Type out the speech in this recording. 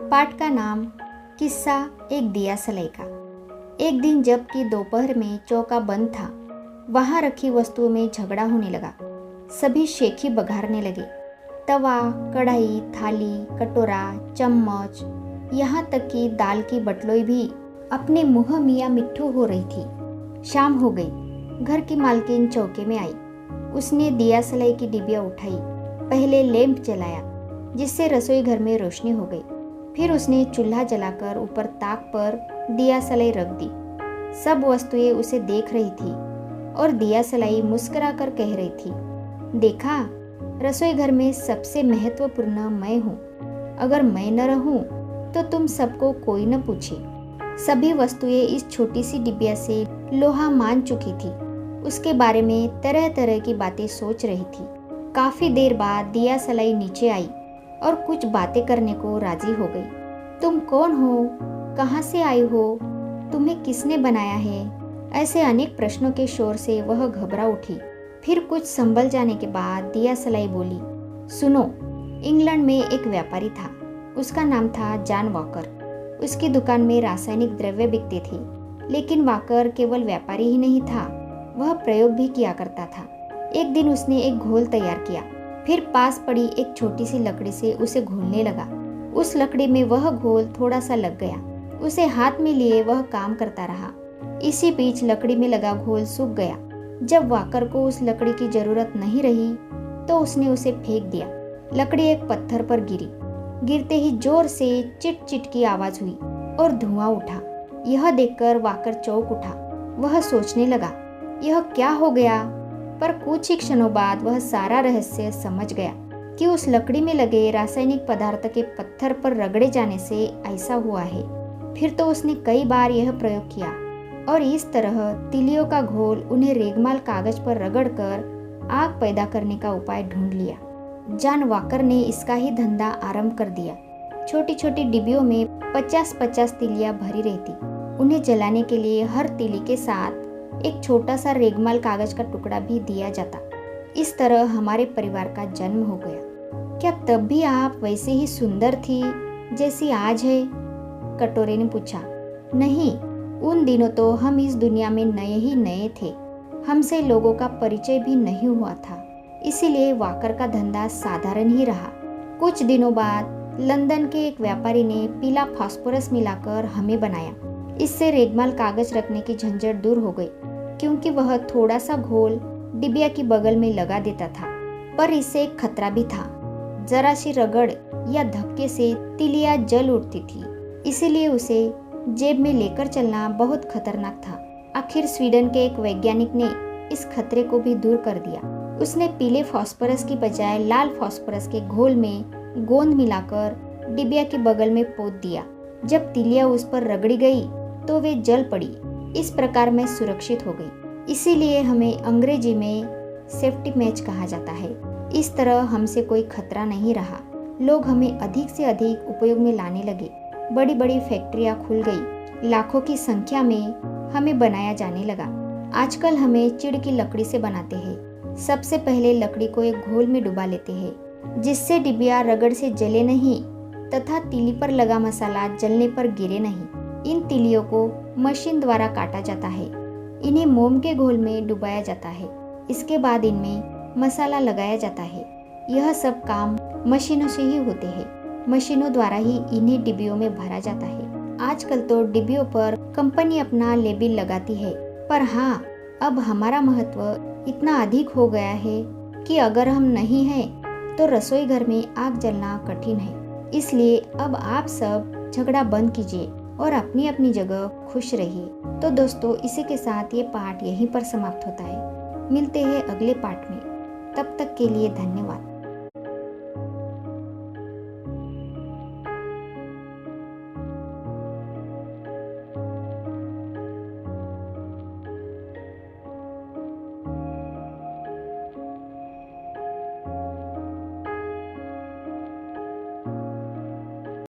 पाठ का नाम किस्सा एक दिया सलाई का। एक दिन जबकि दोपहर में चौका बंद था, वहां रखी वस्तुओं में झगड़ा होने लगा। सभी शेखी बघारने लगे। तवा, कढ़ाई, थाली, कटोरा, चम्मच, यहाँ तक कि दाल की बटलोई भी अपने मुँह मियाँ मिट्ठू हो रही थी। शाम हो गई। घर की मालकिन चौके में आई। उसने दिया सलाई की डिबिया उठाई। पहले लैंप जलाया, जिससे रसोई घर में रोशनी हो गई। फिर उसने चूल्हा जलाकर ऊपर ताक पर दिया सलाई रख दी। सब वस्तुएं उसे देख रही थी और दिया सलाई मुस्कुराकर कह रही थी, देखा, रसोई घर में सबसे महत्वपूर्ण मैं हूँ। अगर मैं न रहूं तो तुम सबको कोई न पूछे। सभी वस्तुएं इस छोटी सी डिबिया से लोहा मान चुकी थी। उसके बारे में तरह तरह की बातें सोच रही थी। काफी देर बाद दिया सलाई नीचे आई और कुछ बातें करने को राजी हो गई। तुम कौन हो? कहाँ से आई हो? तुम्हें किसने बनाया है? ऐसे अनेक प्रश्नों के शोर से वह घबरा उठी। फिर कुछ संभल जाने के बाद दिया सलाई बोली, सुनो, इंग्लैंड में एक व्यापारी था। उसका नाम था जॉन वॉकर। उसकी दुकान में रासायनिक द्रव्य बिकते थे। लेकिन वॉकर केवल व्यापारी ही नहीं था, वह प्रयोग भी किया करता था। एक दिन उसने एक घोल तैयार किया, फिर पास पड़ी एक छोटी सी लकड़ी से उसे घोलने लगा। उस लकड़ी में वह घोल थोड़ा सा लग गया। उसे हाथ में लिए वह काम करता रहा। इसी बीच लकड़ी में लगा घोल सूख गया। जब वॉकर को उस लकड़ी की जरूरत नहीं रही तो उसने उसे फेंक दिया। लकड़ी एक पत्थर पर गिरी। गिरते ही जोर से चिट चिट की आवाज हुई और धुआं उठा। यह देखकर वॉकर चौंक उठा। वह सोचने लगा, यह क्या हो गया? पर कुछ ही क्षणों बाद वह सारा रहस्य समझ गया कि उस लकड़ी में लगे रासायनिक पदार्थ के पत्थर पर रगड़े जाने से ऐसा हुआ है। फिर तो उसने कई बार यह प्रयोग किया और इस तरह तिलियों का घोल उन्हें रेगमाल कागज पर रगड़कर आग पैदा करने का उपाय ढूंढ लिया। जॉन वॉकर ने इसका ही धंधा आरंभ कर दिया। छोटी छोटी डिब्बियों में 50-50 तिलियां भरी रहती। उन्हें जलाने के लिए हर तिली के साथ एक छोटा सा रेगमाल कागज का टुकड़ा भी दिया जाता। इस तरह हमारे परिवार का जन्म हो गया। क्या तब भी आप वैसे ही सुंदर थी जैसी आज है? कटोरे ने पूछा। नहीं, उन दिनों तो हम इस दुनिया में नए ही नए थे। हमसे लोगों का परिचय भी नहीं हुआ था, इसीलिए वॉकर का धंधा साधारण ही रहा। कुछ दिनों बाद लंदन के एक व्यापारी ने पीला फास्फोरस मिलाकर हमें बनाया। इससे रेगमाल कागज रखने की झंझट दूर हो गई, क्योंकि वह थोड़ा सा घोल डिबिया की बगल में लगा देता था। पर इससे एक खतरा भी था। जरा सी रगड़ या धक्के से तिलियां जल उठती थी, इसीलिए उसे जेब में लेकर चलना बहुत खतरनाक था। आखिर स्वीडन के एक वैज्ञानिक ने इस खतरे को भी दूर कर दिया। उसने पीले फास्फोरस की बजाय लाल फास्फोरस के घोल में गोंद मिलाकर डिबिया की बगल में पोत दिया। जब तिलियां उस पर रगड़ी गई तो वे जल पड़ी। इस प्रकार मैं सुरक्षित हो गई। इसीलिए हमें अंग्रेजी में सेफ्टी मैच कहा जाता है। इस तरह हमसे कोई खतरा नहीं रहा। लोग हमें अधिक से अधिक उपयोग में लाने लगे। बड़ी बड़ी फैक्ट्रियां खुल गई। लाखों की संख्या में हमें बनाया जाने लगा। आजकल हमें चिड़ की लकड़ी से बनाते हैं। सबसे पहले लकड़ी को एक घोल में डुबा लेते हैं, जिससे डिबिया रगड़ से जले नहीं तथा तिली पर लगा मसाला जलने पर गिरे नहीं। इन तिलियों को मशीन द्वारा काटा जाता है। इन्हें मोम के घोल में डुबाया जाता है। इसके बाद इनमें मसाला लगाया जाता है। यह सब काम मशीनों से ही होते हैं। मशीनों द्वारा ही इन्हें डिब्बियों में भरा जाता है। आजकल तो डिब्बियों पर कंपनी अपना लेबल लगाती है। पर हाँ, अब हमारा महत्व इतना अधिक हो गया है कि अगर हम नहीं हैं तो रसोई घर में आग जलना कठिन है। इसलिए अब आप सब झगड़ा बंद कीजिए और अपनी अपनी जगह खुश रहिए। तो दोस्तों, इसी के साथ ये पाठ यहीं पर समाप्त होता है। मिलते हैं अगले पाठ में। तब तक के लिए धन्यवाद।